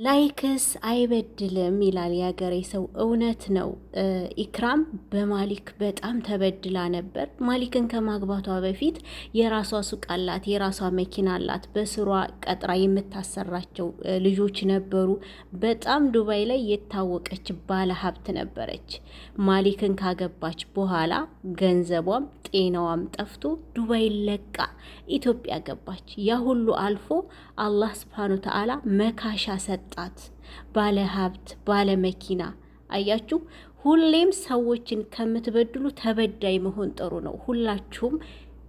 ላይክስ አይበድልም ይላል የሀገሬ ሰው። እውነት ነው። ኢክራም በማሊክ በጣም ተበድላ ነበር። ማሊክን ከማግባቷ በፊት የራሷ ሱቅ አላት፣ የራሷ መኪና አላት። በስሯ ቀጥራ የምታሰራቸው ልጆች ነበሩ። በጣም ዱባይ ላይ የታወቀች ባለ ሀብት ነበረች። ማሊክን ካገባች በኋላ ገንዘቧም ጤናዋም ጠፍቶ ዱባይ ለቃ ኢትዮጵያ ገባች። ያ ሁሉ አልፎ አላህ ስብሓኑ ተዓላ መካሻ ሰጣት። ባለ ሀብት ባለ መኪና። አያችሁ፣ ሁሌም ሰዎችን ከምትበድሉ ተበዳይ መሆን ጥሩ ነው። ሁላችሁም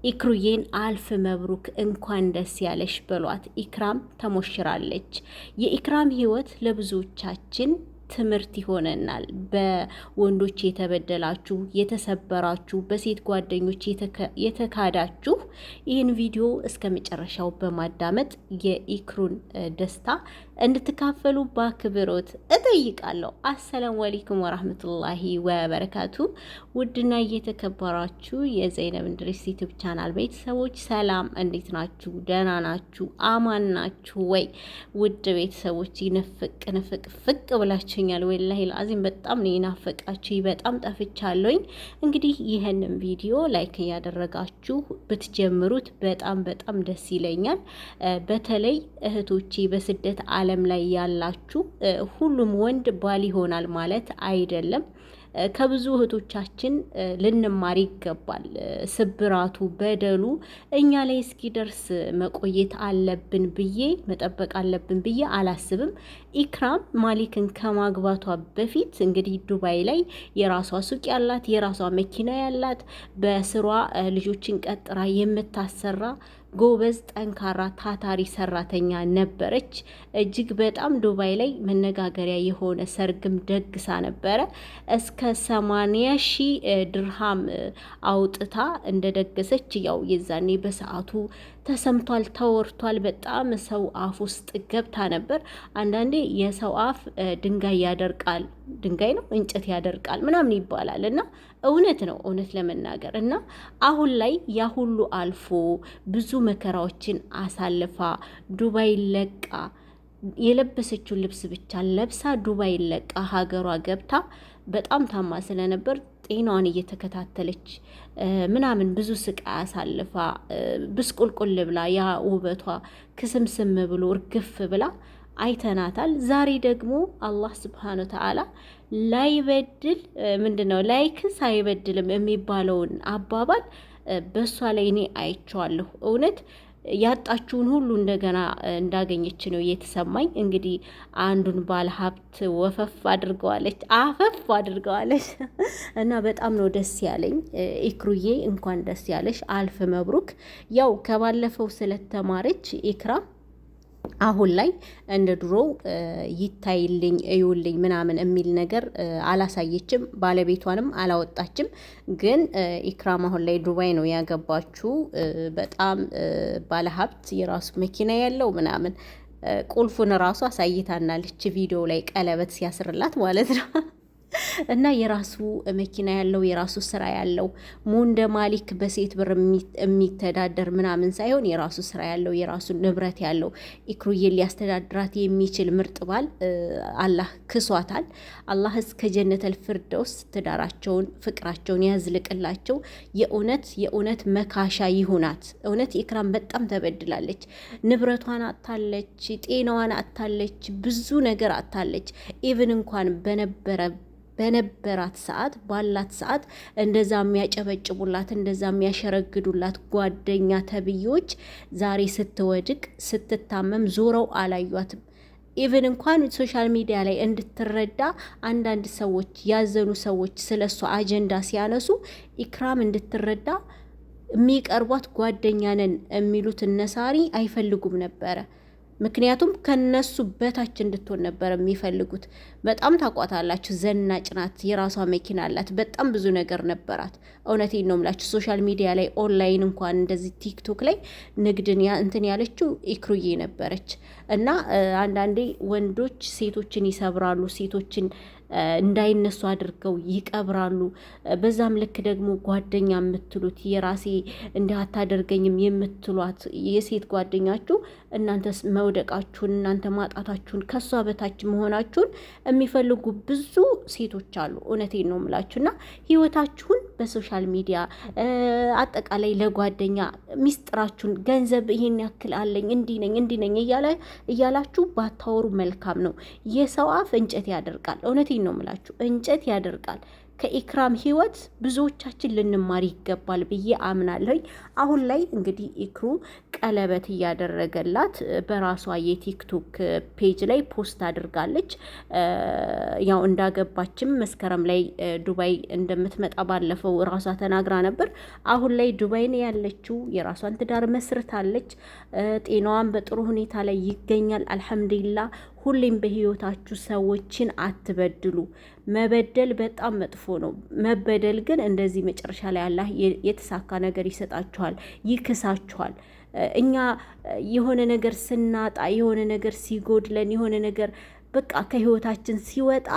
ኢክሩዬን አልፍ መብሩክ እንኳን ደስ ያለሽ በሏት። ኢክራም ተሞሽራለች። የኢክራም ህይወት ለብዙዎቻችን ትምህርት ይሆነናል። በወንዶች የተበደላችሁ የተሰበራችሁ፣ በሴት ጓደኞች የተካዳችሁ ይህን ቪዲዮ እስከ መጨረሻው በማዳመጥ የኢክሩን ደስታ እንድትካፈሉ በአክብሮት እጠይቃለሁ። አሰላሙ አለይኩም ወራህመቱላሂ ወበረካቱ። ውድና እየተከበራችሁ የዘይነብ እንድሪስ ዩቲዩብ ቻናል ቤተሰቦች ሰላም፣ እንዴት ናችሁ? ደህና ናችሁ? አማን ናችሁ ወይ? ውድ ቤተሰቦች ንፍቅ ፍቅ ብላችሁኛል። ወላሂ ለአዚም በጣም ነው የናፈቃችሁ። በጣም ጠፍቻለሁኝ። እንግዲህ ይህንን ቪዲዮ ላይክ እያደረጋችሁ ብትጀምሩት በጣም ደስ ይለኛል። በተለይ እህቶቼ በስደት ዓለም ላይ ያላችሁ ሁሉም ወንድ ባል ይሆናል ማለት አይደለም። ከብዙ እህቶቻችን ልንማር ይገባል። ስብራቱ በደሉ እኛ ላይ እስኪደርስ መቆየት አለብን ብዬ መጠበቅ አለብን ብዬ አላስብም። ኢክራም ማሊክን ከማግባቷ በፊት እንግዲህ ዱባይ ላይ የራሷ ሱቅ ያላት፣ የራሷ መኪና ያላት፣ በስሯ ልጆችን ቀጥራ የምታሰራ ጎበዝ ጠንካራ ታታሪ ሰራተኛ ነበረች። እጅግ በጣም ዱባይ ላይ መነጋገሪያ የሆነ ሰርግም ደግሳ ነበረ። እስከ 80,000 ድርሃም አውጥታ እንደደገሰች ያው የዛኔ በሰዓቱ ተሰምቷል፣ ተወርቷል። በጣም ሰው አፍ ውስጥ ገብታ ነበር። አንዳንዴ የሰው አፍ ድንጋይ ያደርቃል፣ ድንጋይ ነው እንጨት ያደርቃል ምናምን ይባላል እና እውነት ነው፣ እውነት ለመናገር እና አሁን ላይ ያ ሁሉ አልፎ ብዙ መከራዎችን አሳልፋ ዱባይ ለቃ የለበሰችውን ልብስ ብቻ ለብሳ ዱባይ ለቃ ሀገሯ ገብታ በጣም ታማ ስለነበር ጤናዋን እየተከታተለች ምናምን ብዙ ስቃይ አሳልፋ ብስቁልቁል ብላ ያ ውበቷ ክስምስም ብሎ እርግፍ ብላ አይተናታል። ዛሬ ደግሞ አላህ ስብሓን ወተዓላ ላይበድል ምንድነው ላይክስ አይበድልም የሚባለውን አባባል በእሷ ላይ እኔ አይቼዋለሁ። እውነት ያጣችውን ሁሉ እንደገና እንዳገኘች ነው የተሰማኝ። እንግዲህ አንዱን ባለ ሀብት ወፈፍ አድርገዋለች፣ አፈፍ አድርገዋለች እና በጣም ነው ደስ ያለኝ። ኢክሩዬ እንኳን ደስ ያለሽ፣ አልፍ መብሩክ። ያው ከባለፈው ስለተማረች ኢክራም አሁን ላይ እንደ ድሮ ይታይልኝ እዩልኝ ምናምን የሚል ነገር አላሳየችም። ባለቤቷንም አላወጣችም። ግን ኢክራም አሁን ላይ ዱባይ ነው ያገባችው። በጣም ባለሀብት የራሱ መኪና ያለው ምናምን ቁልፉን ራሱ አሳይታናለች ቪዲዮ ላይ ቀለበት ሲያስርላት ማለት ነው። እና የራሱ መኪና ያለው የራሱ ስራ ያለው ሙንደ ማሊክ በሴት ብር የሚተዳደር ምናምን ሳይሆን የራሱ ስራ ያለው የራሱ ንብረት ያለው ኢክሩዬን ሊያስተዳድራት የሚችል ምርጥ ባል አላህ ክሷታል። አላህ እስከ ጀነተል ፊርደውስ ትዳራቸውን ፍቅራቸውን ያዝልቅላቸው። የእውነት መካሻ ይሁናት። እውነት ኢክራም በጣም ተበድላለች። ንብረቷን አታለች፣ ጤናዋን አታለች፣ ብዙ ነገር አታለች። ኢቭን እንኳን በነበራት ሰዓት ባላት ሰዓት እንደዛ የሚያጨበጭቡላት እንደዛ የሚያሸረግዱላት ጓደኛ ተብዮች ዛሬ ስትወድቅ ስትታመም ዞረው አላዩትም። ኢቭን እንኳን ሶሻል ሚዲያ ላይ እንድትረዳ አንዳንድ ሰዎች ያዘኑ ሰዎች ስለሷ አጀንዳ ሲያነሱ ኢክራም እንድትረዳ የሚቀርቧት ጓደኛ ነን የሚሉት እነሳሪ አይፈልጉም ነበረ። ምክንያቱም ከነሱ በታች እንድትሆን ነበር የሚፈልጉት። በጣም ታቋታላችሁ። ዘናጭ ናት፣ የራሷ መኪና አላት፣ በጣም ብዙ ነገር ነበራት። እውነቴን ነው የምላችሁ። ሶሻል ሚዲያ ላይ ኦንላይን እንኳን እንደዚህ ቲክቶክ ላይ ንግድን እንትን ያለችው ኢክሩዬ ነበረች። እና አንዳንዴ ወንዶች ሴቶችን ይሰብራሉ፣ ሴቶችን እንዳይነሱ አድርገው ይቀብራሉ። በዛም ልክ ደግሞ ጓደኛ የምትሉት የራሴ እንዲህ አታደርገኝም የምትሏት የሴት ጓደኛችሁ እናንተ መውደቃችሁን እናንተ ማጣታችሁን ከሷ በታች መሆናችሁን የሚፈልጉ ብዙ ሴቶች አሉ። እውነቴን ነው የምላችሁና ህይወታችሁን በሶሻል ሚዲያ አጠቃላይ ለጓደኛ ሚስጥራችሁን ገንዘብ ይሄን ያክል አለኝ እንዲህ ነኝ እያላችሁ ባታወሩ መልካም ነው። የሰው አፍ እንጨት ያደርቃል። እውነቴን ነው የምላችሁ እንጨት ያደርቃል። ከኢክራም ህይወት ብዙዎቻችን ልንማር ይገባል ብዬ አምናለሁኝ። አሁን ላይ እንግዲህ ኢክሩ ቀለበት እያደረገላት በራሷ የቲክቶክ ፔጅ ላይ ፖስት አድርጋለች። ያው እንዳገባችም መስከረም ላይ ዱባይ እንደምትመጣ ባለፈው ራሷ ተናግራ ነበር። አሁን ላይ ዱባይ ነው ያለችው። የራሷን ትዳር መስርታለች። ጤናዋን በጥሩ ሁኔታ ላይ ይገኛል። አልሐምዱሊላህ። ሁሌም በህይወታችሁ ሰዎችን አትበድሉ። መበደል በጣም መጥፎ ነው። መበደል ግን እንደዚህ መጨረሻ ላይ አላህ የተሳካ ነገር ይሰጣችኋል፣ ይክሳችኋል። እኛ የሆነ ነገር ስናጣ፣ የሆነ ነገር ሲጎድለን፣ የሆነ ነገር በቃ ከህይወታችን ሲወጣ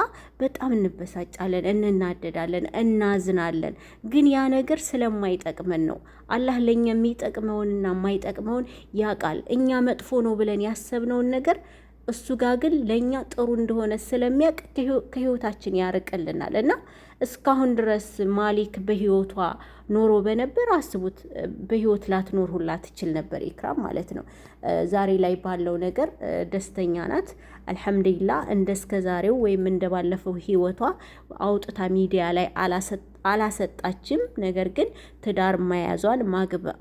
በጣም እንበሳጫለን፣ እንናደዳለን፣ እናዝናለን። ግን ያ ነገር ስለማይጠቅመን ነው። አላህ ለኛ የሚጠቅመውንና የማይጠቅመውን ያውቃል። እኛ መጥፎ ነው ብለን ያሰብነውን ነገር እሱ ጋር ግን ለኛ ጥሩ እንደሆነ ስለሚያውቅ ከህይወታችን ያርቅልናል። እና እስካሁን ድረስ ማሊክ በህይወቷ ኖሮ በነበር አስቡት፣ በህይወት ላትኖር ሁላ ትችል ነበር ኢክራም ማለት ነው። ዛሬ ላይ ባለው ነገር ደስተኛ ናት። አልሐምዱሊላህ። እንደ እስከ ዛሬው ወይም እንደ ባለፈው ህይወቷ አውጥታ ሚዲያ ላይ አላሰጣችም። ነገር ግን ትዳር መያዟን፣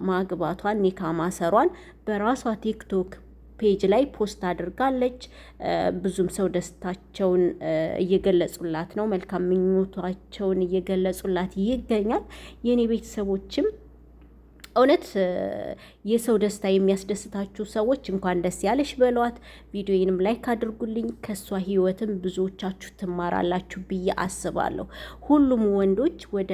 ማግባቷን፣ ኒካ ማሰሯን በራሷ ቲክቶክ ፔጅ ላይ ፖስት አድርጋለች። ብዙም ሰው ደስታቸውን እየገለጹላት ነው። መልካም ምኞታቸውን እየገለጹላት ይገኛል። የኔ ቤተሰቦችም እውነት የሰው ደስታ የሚያስደስታችሁ ሰዎች እንኳን ደስ ያለሽ በሏት። ቪዲዮዬንም ላይክ አድርጉልኝ። ከሷ ህይወትም ብዙዎቻችሁ ትማራላችሁ ብዬ አስባለሁ። ሁሉም ወንዶች ወደ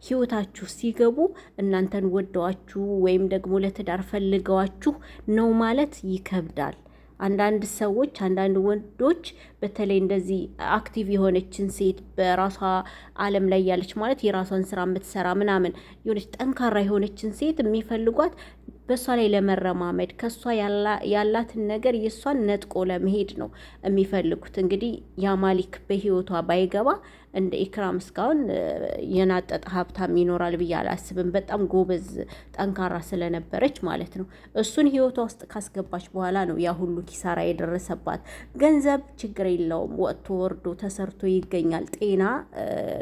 ህይወታችሁ ሲገቡ እናንተን ወደዋችሁ ወይም ደግሞ ለትዳር ፈልገዋችሁ ነው ማለት ይከብዳል። አንዳንድ ሰዎች አንዳንድ ወንዶች በተለይ እንደዚህ አክቲቭ የሆነችን ሴት በራሷ ዓለም ላይ ያለች ማለት የራሷን ስራ የምትሰራ ምናምን የሆነች ጠንካራ የሆነችን ሴት የሚፈልጓት በእሷ ላይ ለመረማመድ ከእሷ ያላትን ነገር የእሷን ነጥቆ ለመሄድ ነው የሚፈልጉት። እንግዲህ ያማሊክ በህይወቷ ባይገባ እንደ ኢክራም እስካሁን የናጠጠ ሀብታም ይኖራል ብዬ አላስብም። በጣም ጎበዝ ጠንካራ ስለነበረች ማለት ነው። እሱን ህይወቷ ውስጥ ካስገባች በኋላ ነው ያ ሁሉ ኪሳራ የደረሰባት። ገንዘብ ችግር የለውም፣ ወጥቶ ወርዶ ተሰርቶ ይገኛል። ጤና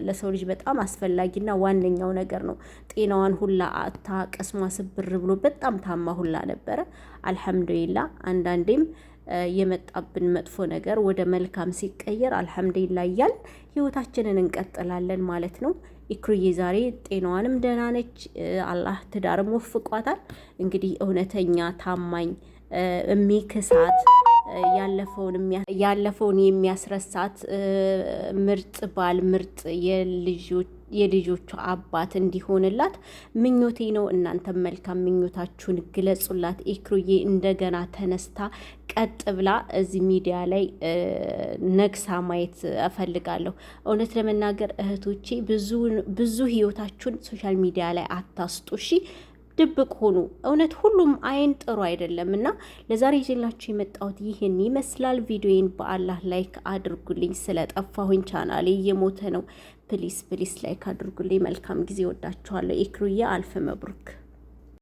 ለሰው ልጅ በጣም አስፈላጊና ዋነኛው ነገር ነው። ጤናዋን ሁላ አታ ቀስሟ ስብር ብሎ በጣም ታማ ሁላ ነበረ። አልሐምዱሊላህ። አንዳንዴም የመጣብን መጥፎ ነገር ወደ መልካም ሲቀየር አልሐምዱሊላህ እያል ህይወታችንን እንቀጥላለን ማለት ነው። ኢክሩዬ ዛሬ ጤናዋንም ደህና ነች። አላህ ትዳርም ወፍቋታል። እንግዲህ እውነተኛ ታማኝ የሚክሳት ያለፈውን የሚያስረሳት ምርጥ ባል ምርጥ የልጆቹ አባት እንዲሆንላት ምኞቴ ነው። እናንተም መልካም ምኞታችሁን ግለጹላት። ኢክሩዬ እንደገና ተነስታ ቀጥ ብላ እዚህ ሚዲያ ላይ ነግሳ ማየት እፈልጋለሁ። እውነት ለመናገር እህቶቼ ብዙ ህይወታችሁን ሶሻል ሚዲያ ላይ አታስጡ እሺ። ድብቅ ሆኑ። እውነት ሁሉም አይን ጥሩ አይደለም እና ለዛሬ ይዤላችሁ የመጣሁት ይህን ይመስላል። ቪዲዮዬን በአላህ ላይክ አድርጉልኝ። ስለጠፋሁኝ ቻናሌ እየሞተ ነው። ፕሊስ ላይክ አድርጉልኝ። መልካም ጊዜ። ወዳችኋለሁ። ኢክሩዬ አልፍ መብሩክ።